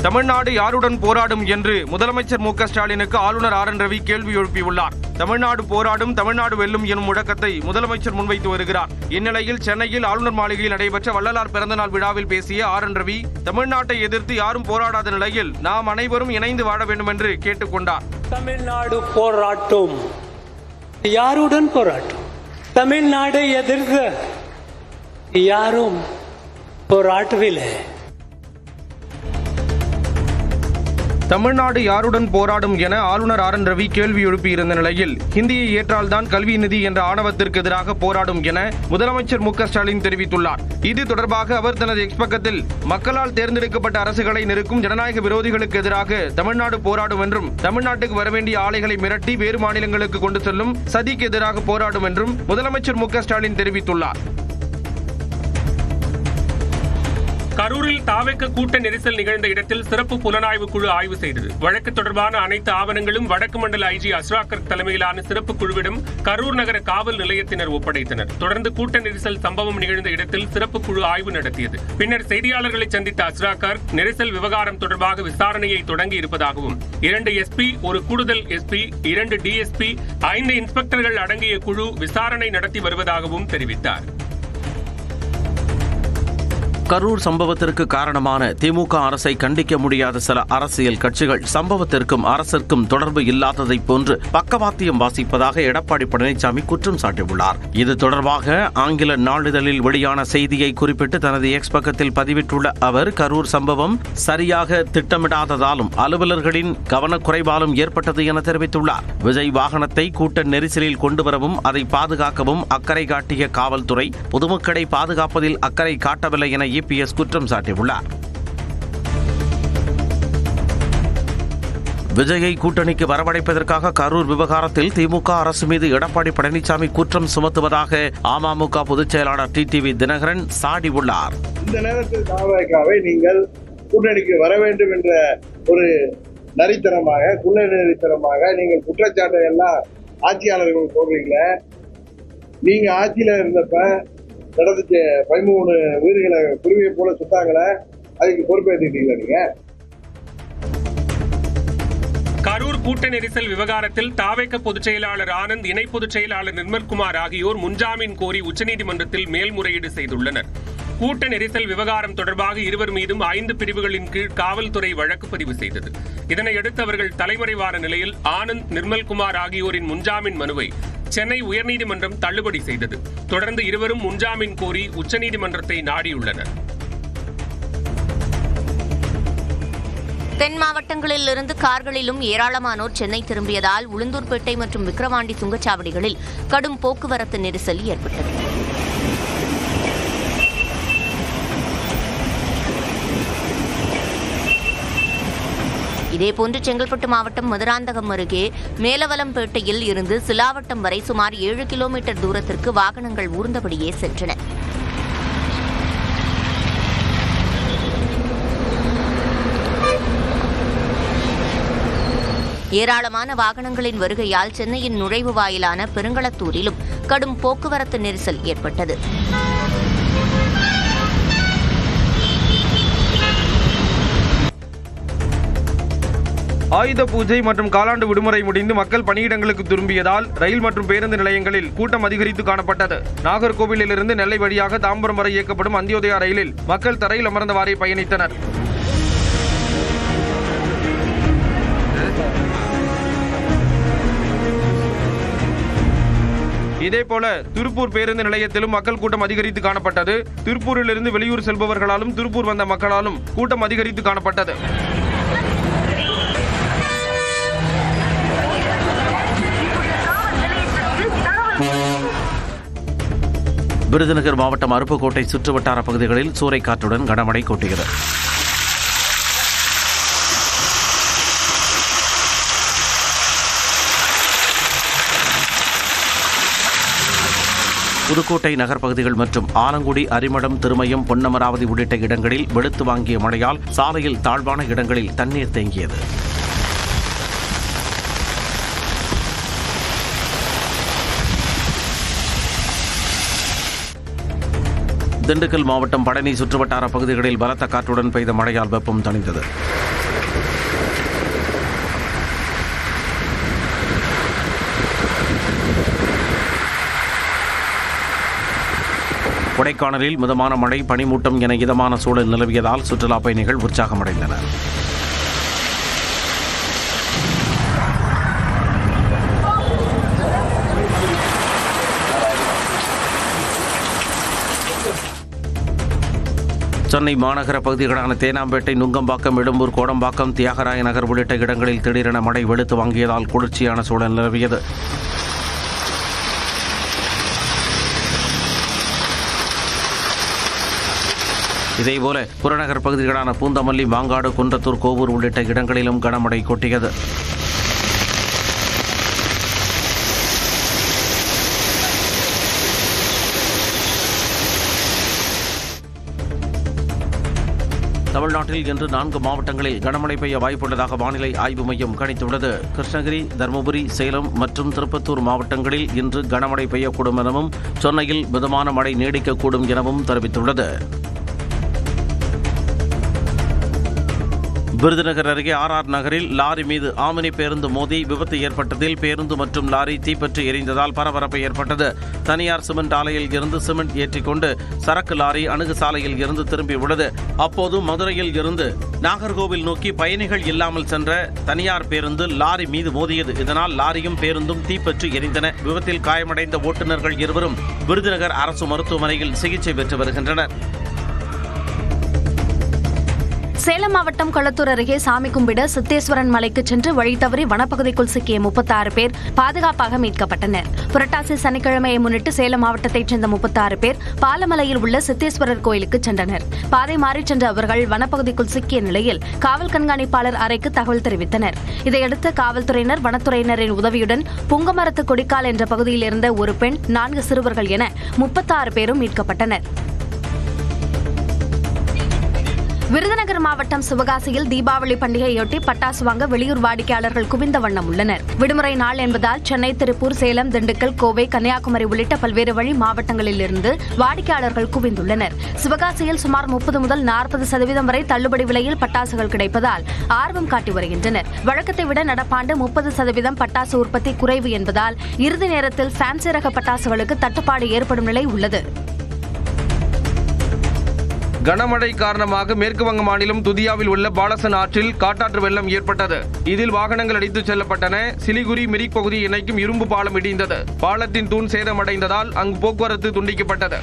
தமிழ்நாடு யாருடன் போராடும் என்று முதலமைச்சர் மு க ஸ்டாலினுக்கு ஆளுநர் ஆர்.என். ரவி கேள்வி எழுப்பியுள்ளார். தமிழ்நாடு போராடும், தமிழ்நாடு வெல்லும் எனும் முழக்கத்தை முதலமைச்சர் முன்வைத்து வருகிறார். இந்நிலையில் சென்னையில் ஆளுநர் மாளிகையில் நடைபெற்ற வள்ளலார் பிறந்தநாள் விழாவில் பேசிய ஆர்.என். ரவி, தமிழ்நாட்டை எதிர்த்து யாரும் போராடாத நிலையில் நாம் அனைவரும் இணைந்து வாழ வேண்டும் என்று கேட்டுக் கொண்டார். தமிழ்நாடு போராட்டும், யாருடன் போராட்டும்? தமிழ்நாடை எதிர்த்து யாரும் போராட்டவில்லை. தமிழ்நாடு யாருடன் போராடும் என ஆளுநர் ஆர்.என். ரவி கேள்வி எழுப்பியிருந்த நிலையில், ஹிந்தியை ஏற்றால்தான் கல்வி நிதி என்ற ஆணவத்திற்கு எதிராக போராடும் என முதலமைச்சர் மு க ஸ்டாலின் தெரிவித்துள்ளார். இது தொடர்பாக அவர் தனது எக்ஸ் பக்கத்தில், மக்களால் தேர்ந்தெடுக்கப்பட்ட அரசுகளை நெருக்கும் ஜனநாயக விரோதிகளுக்கு எதிராக தமிழ்நாடு போராடும் என்றும், தமிழ்நாட்டுக்கு வரவேண்டிய ஆலைகளை மிரட்டி வேறு மாநிலங்களுக்கு கொண்டு செல்லும் சதிக்கு எதிராக போராடும் என்றும் முதலமைச்சர் மு க ஸ்டாலின் தெரிவித்துள்ளார். கரூரில் தாவேக கூட்ட நெரிசல் நிகழ்ந்த இடத்தில் சிறப்பு புலனாய்வு குழு ஆய்வு செய்தது. வழக்கு தொடர்பான அனைத்து ஆவணங்களும் வடக்கு மண்டல ஐஜி அஸ்ராகர் தலைமையிலான சிறப்பு குழுவிடம் கரூர் நகர காவல் நிலையத்தினர் ஒப்படைத்தனர். தொடர்ந்து கூட்ட நெரிசல் சம்பவம் நிகழ்ந்த இடத்தில் சிறப்பு குழு ஆய்வு நடத்தியது. பின்னர் செய்தியாளர்களை சந்தித்த அஸ்ராகர், நெரிசல் விவகாரம் தொடர்பாக விசாரணையை தொடங்கி இருப்பதாகவும், 2 SP, 1 கூடுதல் SP, 2 DSP, 5 இன்ஸ்பெக்டர்கள் அடங்கிய குழு விசாரணை நடத்தி வருவதாகவும் தெரிவித்தார். கரூர் சம்பவத்திற்கு காரணமான திமுக அரசை கண்டிக்க முடியாத சில அரசியல் கட்சிகள் சம்பவத்திற்கும் அரசிற்கும் தொடர்பு இல்லாததை போன்று பக்கவாத்தியம் வாசிப்பதாக எடப்பாடி பழனிசாமி குற்றம் சாட்டியுள்ளார். இது தொடர்பாக ஆங்கில நாளிதழில் வெளியான செய்தியை குறிப்பிட்டு தனது எக்ஸ் பக்கத்தில் பதிவிட்டுள்ள அவர், கரூர் சம்பவம் சரியாக திட்டமிடாததாலும் அலுவலர்களின் கவனக்குறைவாலும் ஏற்பட்டது என தெரிவித்துள்ளார். விஜய் வாகனத்தை கூட்ட நெரிசலில் கொண்டுவரவும் அதை பாதுகாக்கவும் அக்கறை காட்டிய காவல்துறை பொதுமக்களை பாதுகாப்பதில் அக்கறை காட்டவில்லை என EPS குற்றம் சாட்டியுள்ளார். விஜயை கூட்டணிக்கு வரவழைப்பதற்காக கரூர் விவகாரத்தில் திமுக அரசு மீது எடப்பாடி பழனிசாமி குற்றம் சுமத்துவதாக அமமுக பொதுச் செயலாளர் TTV தினகரன் சாடியுள்ளார். இந்த நேரத்தில் தாவேகாவை நீங்கள் கூட்டணிக்கு வர வேண்டும் என்ற ஒரு நரித்தனமாக, குள்ள நரித்தனமாக நீங்கள் குற்றச்சாட்டை எல்லாம் ஆட்சியாளர்கள் போடுறீங்க. நீங்க ஆட்சியில இருந்தப்ப நடந்துச்சு 13 உயிர்களை குருவியை போல சுத்தாங்களே, அதுக்கு பொறுப்பேற்றுட்டீங்களா நீங்க? கரூர் கூட்ட நெரிசல் விவகாரத்தில் தாவேக பொதுச் செயலாளர் ஆனந்த், இணை பொதுச் செயலாளர் நிர்மல்குமார் ஆகியோர் முன்ஜாமீன் கோரி உச்சநீதிமன்றத்தில் மேல்முறையீடு செய்துள்ளனர். கூட்ட நெரிசல் விவகாரம் தொடர்பாக இருவர் மீதும் 5 பிரிவுகளின் கீழ் காவல்துறை வழக்கு பதிவு செய்தது. இதனையடுத்து அவர்கள் தலைமறைவான நிலையில் ஆனந்த், நிர்மல்குமார் ஆகியோரின் முன்ஜாமீன் மனுவை சென்னை உயர்நீதிமன்றம் தள்ளுபடி செய்தது. தொடர்ந்து இருவரும் முன்ஜாமீன் கோரி உச்சநீதிமன்றத்தை நாடியுள்ளனர். தென் மாவட்டங்களில் இருந்து கார்களிலும் ஏராளமானோர் சென்னை திரும்பியதால் உளுந்தூர்பேட்டை மற்றும் விக்கிரவாண்டி சுங்கச்சாவடிகளில் கடும் போக்குவரத்து நெரிசல் ஏற்பட்டது. இதேபோன்று செங்கல்பட்டு மாவட்டம் மதுராந்தகம் அருகே மேலவலம்பேட்டையில் இருந்து சிலாவட்டம் வரை சுமார் 7 கிலோமீட்டர் தூரத்திற்கு வாகனங்கள் ஊர்ந்தபடியே சென்றன. ஏராளமான வாகனங்களின் வருகையால் சென்னையின் நுழைவு வாயிலான பெருங்களத்தூரிலும் கடும் போக்குவரத்து நெரிசல் ஏற்பட்டது. ஆயுத பூஜை மற்றும் காலாண்டு விடுமுறை முடிந்து மக்கள் பணியிடங்களுக்கு திரும்பியதால் ரயில் மற்றும் பேருந்து நிலையங்களில் கூட்டம் அதிகரித்து காணப்பட்டது. நாகர்கோவிலிருந்து நெல்லை வழியாக தாம்பரம் வரை இயக்கப்படும் அந்தியோதயா ரயிலில் மக்கள் தரையில் அமர்ந்தவாறே பயணித்தனர். இதேபோல திருப்பூர் பேருந்து நிலையத்திலும் மக்கள் கூட்டம் அதிகரித்து காணப்பட்டது. திருப்பூரிலிருந்து வெளியூர் செல்பவர்களாலும் திருப்பூர் வந்த மக்களாலும் கூட்டம் அதிகரித்து காணப்பட்டது. விருதுநகர் மாவட்டம் அருப்புக்கோட்டை சுற்றுவட்டார பகுதிகளில் சூறைக்காற்றுடன் கனமழை கொட்டுகிறது. புதுக்கோட்டை நகர் பகுதிகள் மற்றும் ஆலங்குடி, அரிமடம், திருமயம், பொன்னமராவதி உள்ளிட்ட இடங்களில் வெளுத்து வாங்கிய மழையால் சாலையில் தாழ்வான இடங்களில் தண்ணீர் தேங்கியது. திண்டுக்கல் மாவட்டம் பழனி சுற்றுவட்டார பகுதிகளில் பலத்த காற்றுடன் பெய்த மழையால் வெப்பம் தணிந்தது. கொடைக்கானலில் மிதமான மழை, பனிமூட்டம் என இதமான சூழல் நிலவியதால் சுற்றுலா பயணிகள் உற்சாகமடைந்தனர். சென்னை மாநகர பகுதிகளான தேனாம்பேட்டை, நுங்கம்பாக்கம், எழும்பூர், கோடம்பாக்கம், தியாகராய நகர் உள்ளிட்ட இடங்களில் திடீரென மழை வெளுத்து வாங்கியதால் குளிர்ச்சியான சூழல் நிலவியது. இதேபோல புறநகர் பகுதிகளான பூந்தமல்லி, மாங்காடு, குன்றத்தூர், கோவூர் உள்ளிட்ட இடங்களிலும் கனமழை கொட்டியது. தமிழ்நாட்டில் இன்று 4 மாவட்டங்களில் கனமழை பெய்ய வாய்ப்புள்ளதாக வானிலை ஆய்வு மையம் கணித்துள்ளது. கிருஷ்ணகிரி, தருமபுரி, சேலம் மற்றும் திருப்பத்தூர் மாவட்டங்களில் இன்று கனமழை பெய்யக்கூடும் எனவும், சென்னையில் மிதமான மழை நீடிக்கக்கூடும் எனவும் தெரிவித்துள்ளது. விருதுநகர் அருகே RR நகரில் லாரி மீது ஆமினி பேருந்து மோதி விபத்து ஏற்பட்டதில் பேருந்து மற்றும் லாரி தீப்பற்றி எரிந்ததால் பரபரப்பு ஏற்பட்டது. தனியார் சிமெண்ட் ஆலையில் இருந்து சிமெண்ட் ஏற்றிக்கொண்டு சரக்கு லாரி அணுகு சாலையில் இருந்து திரும்பியுள்ளது. அப்போது மதுரையில் இருந்து நாகர்கோவில் நோக்கி பயணிகள் இல்லாமல் சென்ற தனியார் பேருந்து லாரி மீது மோதியது. இதனால் லாரியும் பேருந்தும் தீப்பற்றி எரிந்தன. விபத்தில் காயமடைந்த ஓட்டுநர்கள் இருவரும் விருதுநகர் அரசு மருத்துவமனையில் சிகிச்சை பெற்று வருகின்றனர். சேலம் மாவட்டம் களத்தூர் அருகே சாமி கும்பிட சித்தேஸ்வரன் மலைக்கு சென்று வழி தவறி வனப்பகுதிக்குள் சிக்கிய 36 பேர் பாதுகாப்பாக மீட்கப்பட்டனர். புரட்டாசி சனிக்கிழமையை முன்னிட்டு சேலம் மாவட்டத்தைச் சேர்ந்த 36 பேர் பாலமலையில் உள்ள சித்தேஸ்வரர் கோயிலுக்கு சென்றனர். பாதை மாறிச் சென்ற அவர்கள் வனப்பகுதிக்குள் சிக்கிய நிலையில் காவல் கண்காணிப்பாளர் அறைக்கு தகவல் தெரிவித்தனர். இதையடுத்து காவல்துறையினர், வனத்துறையினரின் உதவியுடன் புங்கமரத்து கொடிக்கால் என்ற பகுதியில் இருந்த ஒரு பெண், 4 சிறுவர்கள் என 36 பேரும் மீட்கப்பட்டனர். விருதுநகர் மாவட்டம் சிவகாசியில் தீபாவளி பண்டிகையொட்டி பட்டாசு வாங்க வெளியூர் வாடிக்கையாளர்கள் குவிந்த வண்ணம் உள்ளனர். விடுமுறை நாள் என்பதால் சென்னை, திருப்பூர், சேலம், திண்டுக்கல், கோவை, கன்னியாகுமரி உள்ளிட்ட பல்வேறு வழி மாவட்டங்களில் இருந்து வாடிக்கையாளர்கள் குவிந்துள்ளனர். சிவகாசியில் சுமார் 30 முதல் 40% வரை தள்ளுபடி விலையில் பட்டாசுகள் கிடைப்பதால் ஆர்வம் காட்டி வருகின்றனர். வழக்கத்தை விட நடப்பாண்டு 30% பட்டாசு உற்பத்தி குறைவு என்பதால் இறுதி நேரத்தில் ஃபேன்சி ரக பட்டாசுகளுக்கு தட்டுப்பாடு ஏற்படும் நிலை உள்ளது. கனமழை காரணமாக மேற்குவங்க மாநிலம் துதியாவில் உள்ள பாலசன் ஆற்றில் காட்டாற்று வெள்ளம் ஏற்பட்டது. இதில் வாகனங்கள் அடித்துச் செல்லப்பட்டன. சிலிகுரி மிரிக் பகுதியை இணைக்கும் இரும்பு பாலம் இடிந்தது. பாலத்தின் தூண் சேதமடைந்ததால் அங்கு போக்குவரத்து துண்டிக்கப்பட்டது.